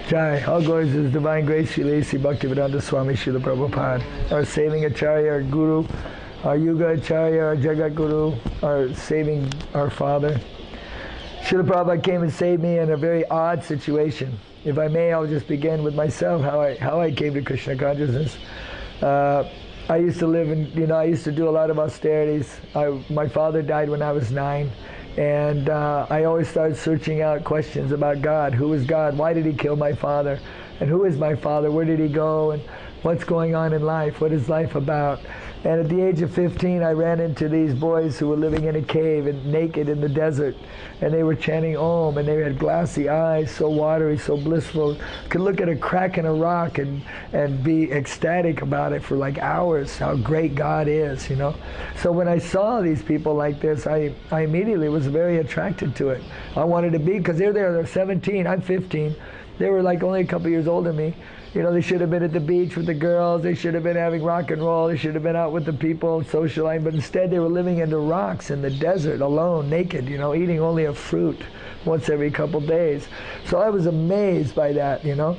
Jai, all glories to His Divine Grace, Srila A.C. Bhaktivedanta Swami Srila Prabhupada, our saving Acharya, our Guru, our Yuga Acharya, our Jagat Guru, our saving our Father. Srila Prabhupada came and saved me in a very odd situation. If I may, I'll just begin with myself, how I came to Krishna consciousness. I used to live in, I used to do a lot of austerities. My father died when I was 9. And I always started searching out questions about God. Who is God? Why did He kill my father? And who is my father? Where did he go? And what's going on in life? What is life about? And at the age of 15, I ran into these boys who were living in a cave and naked in the desert. And they were chanting Om, and they had glassy eyes, so watery, so blissful. Could look at a crack in a rock and be ecstatic about it for like hours, how great God is, you know. So when I saw these people like this, I immediately was very attracted to it. I wanted to be, because they're 17, I'm 15. They were like only a couple years older than me. You know, they should have been at the beach with the girls, they should have been having rock and roll, they should have been out with the people, socializing, but instead they were living in the rocks in the desert, alone, naked, you know, eating only a fruit once every couple days. So I was amazed by that, you know.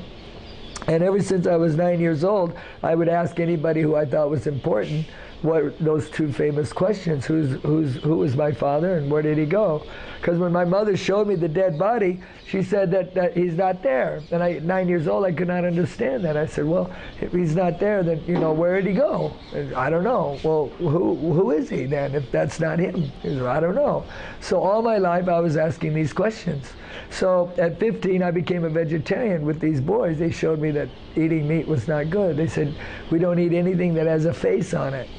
And ever since I was 9 years old, I would ask anybody who I thought was important what those two famous questions, who was my father and where did he go? Because when my mother showed me the dead body, she said that he's not there. And at 9 years old, I could not understand that. I said, well, if he's not there, then, you know, where did he go? And I don't know. Well, who is he then if that's not him? He said, I don't know. So all my life I was asking these questions. So at 15, I became a vegetarian with these boys. They showed me that eating meat was not good. They said, we don't eat anything that has a face on it.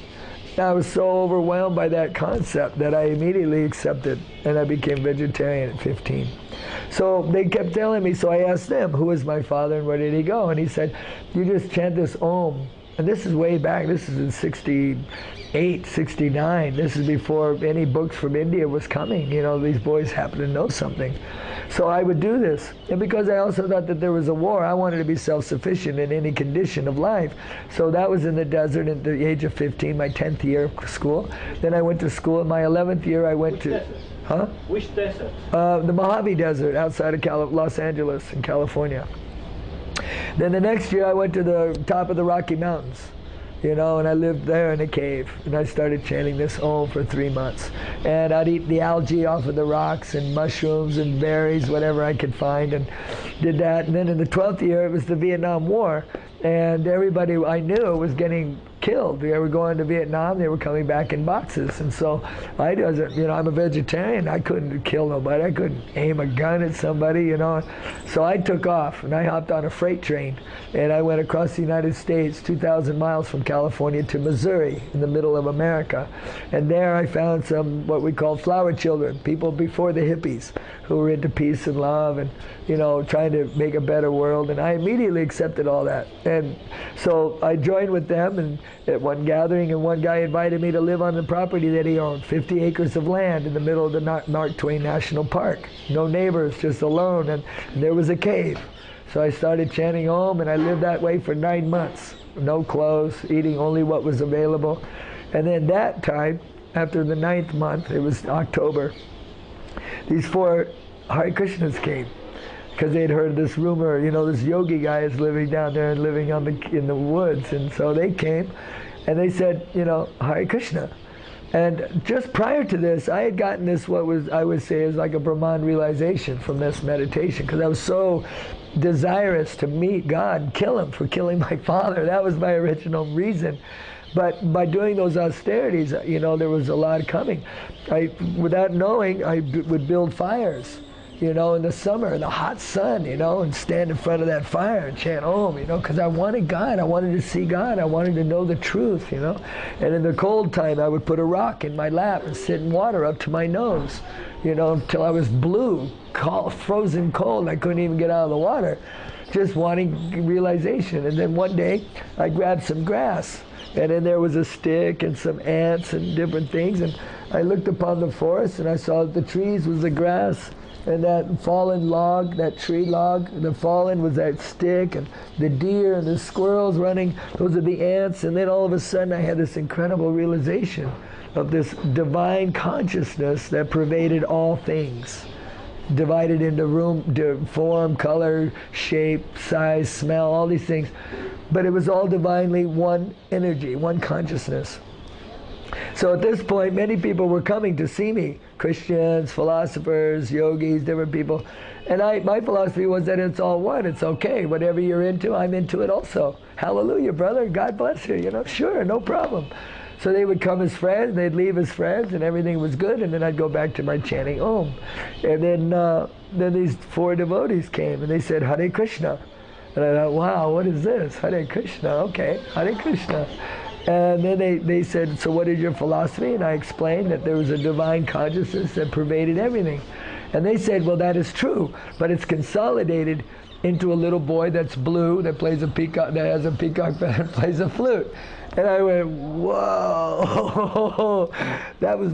I was so overwhelmed by that concept that I immediately accepted, and I became vegetarian at 15. So they kept telling me, so I asked them, who is my father and where did he go? And he said, you just chant this Om. And this is way back, this is in 68, 69. This is before any books from India was coming. You know, these boys happened to know something. So I would do this. And because I also thought that there was a war, I wanted to be self-sufficient in any condition of life. So that was in the desert at the age of 15, my 10th year of school. Then I went to school. In my 11th year, I went to... Desert? Huh? Which desert? The Mojave Desert outside of Los Angeles in California. Then the next year I went to the top of the Rocky Mountains, you know, and I lived there in a cave. And I started chanting this Om for 3 months. And I'd eat the algae off of the rocks and mushrooms and berries, whatever I could find, and did that. And then in the 12th year, it was the Vietnam War. And everybody I knew was getting killed. They were going to Vietnam, they were coming back in boxes. And so I wasn't, you know, I'm a vegetarian, I couldn't kill nobody, I couldn't aim a gun at somebody, you know. So I took off and I hopped on a freight train and I went across the United States, 2,000 miles from California to Missouri, in the middle of America. And there I found some, what we call flower children, people before the hippies, who were into peace and love and, you know, trying to make a better world. And I immediately accepted all that. And so I joined with them and at one gathering, and one guy invited me to live on the property that he owned, 50 acres of land in the middle of the Mark Twain National Park. No neighbors, just alone, and there was a cave. So I started chanting Om, and I lived that way for 9 months. No clothes, eating only what was available. And then that time, after the 9th month, it was October, these 4 Hare Krishnas came. Because they'd heard this rumor, you know, this yogi guy is living down there and living in the woods. And so they came and they said, you know, Hare Krishna. And just prior to this, I had gotten this, what was, I would say, is like a Brahman realization from this meditation, because I was so desirous to meet God and kill him for killing my father. That was my original reason. But by doing those austerities, you know, there was a lot coming. Without knowing, I would build fires, you know, in the summer, in the hot sun, you know, and stand in front of that fire and chant Om, you know, because I wanted God. I wanted to see God. I wanted to know the truth, you know. And in the cold time, I would put a rock in my lap and sit in water up to my nose, you know, until I was blue, cold, frozen cold. I couldn't even get out of the water, just wanting realization. And then one day, I grabbed some grass, and then there was a stick and some ants and different things. And I looked upon the forest, and I saw that the trees was the grass. And that fallen log, that tree log, the fallen was that stick, and the deer and the squirrels running, those are the ants. And then all of a sudden I had this incredible realization of this divine consciousness that pervaded all things. divided into form, color, shape, size, smell, all these things. But it was all divinely one energy, one consciousness. So at this point, many people were coming to see me, Christians, philosophers, yogis, different people. And my philosophy was that it's all one, it's okay. Whatever you're into, I'm into it also. Hallelujah, brother, God bless you, sure, no problem. So they would come as friends, they'd leave as friends, and everything was good, and then I'd go back to my chanting Om. And then these 4 devotees came, and they said, Hare Krishna. And I thought, wow, what is this? Hare Krishna, okay, Hare Krishna. And then they said, so what is your philosophy? And I explained that there was a divine consciousness that pervaded everything. And they said, well, that is true, but it's consolidated into a little boy that's blue, that plays a peacock, that has a peacock feather and plays a flute. And I went, whoa, that was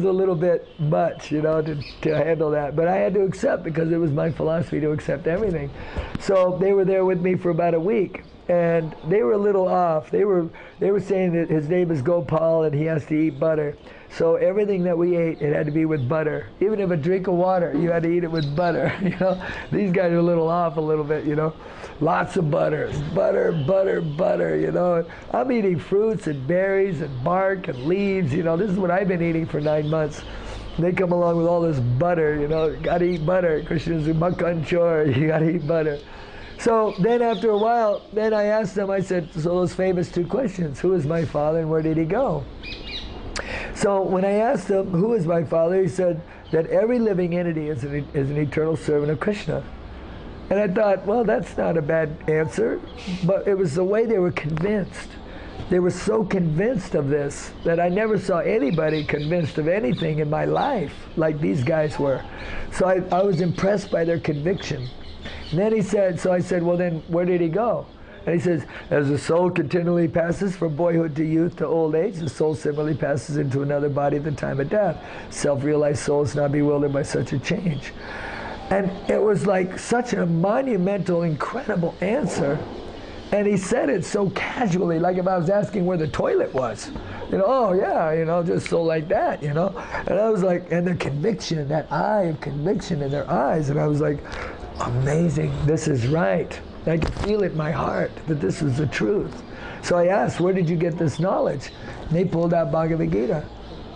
a little bit much, to handle that. But I had to accept, because it was my philosophy to accept everything. So they were there with me for about a week. And they were a little off. They were saying that his name is Gopal and he has to eat butter. So everything that we ate, it had to be with butter. Even if a drink of water, you had to eat it with butter. These guys are a little off a little bit. Lots of butter, butter, butter, butter. I'm eating fruits and berries and bark and leaves. This is what I've been eating for 9 months. They come along with all this butter. Gotta eat butter. Krishna's makkan chor. You gotta eat butter. So then after a while, then I asked them, I said, so those famous 2 questions, who is my father and where did he go? So when I asked him, who is my father, he said that every living entity is an eternal servant of Krishna. And I thought, well, that's not a bad answer, but it was the way they were convinced. They were so convinced of this that I never saw anybody convinced of anything in my life like these guys were. So I was impressed by their conviction. And then he said, so I said, well then, where did he go? And he says, as the soul continually passes from boyhood to youth to old age, the soul similarly passes into another body at the time of death. Self-realized soul is not bewildered by such a change. And it was like such a monumental, incredible answer. And he said it so casually, like if I was asking where the toilet was. Oh yeah, just so like that, And I was like, and the conviction, that eye of conviction in their eyes, and I was like, amazing, this is right. I could feel it in my heart that this was the truth. So I asked, where did you get this knowledge? And they pulled out Bhagavad Gita.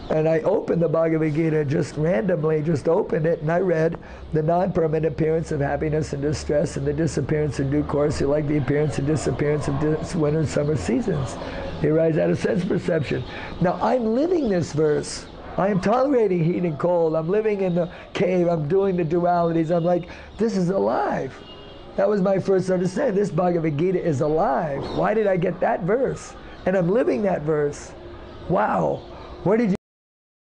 And I opened the Bhagavad Gita just randomly, just opened it, and I read the non-permanent appearance of happiness and distress and the disappearance in due course, like the appearance and disappearance of winter and summer seasons. They arise out of sense perception. Now I'm living this verse. I am tolerating heat and cold. I'm living in the cave. I'm doing the dualities. I'm like, this is alive. That was my first understanding. This Bhagavad Gita is alive. Why did I get that verse? And I'm living that verse. Wow. Where did you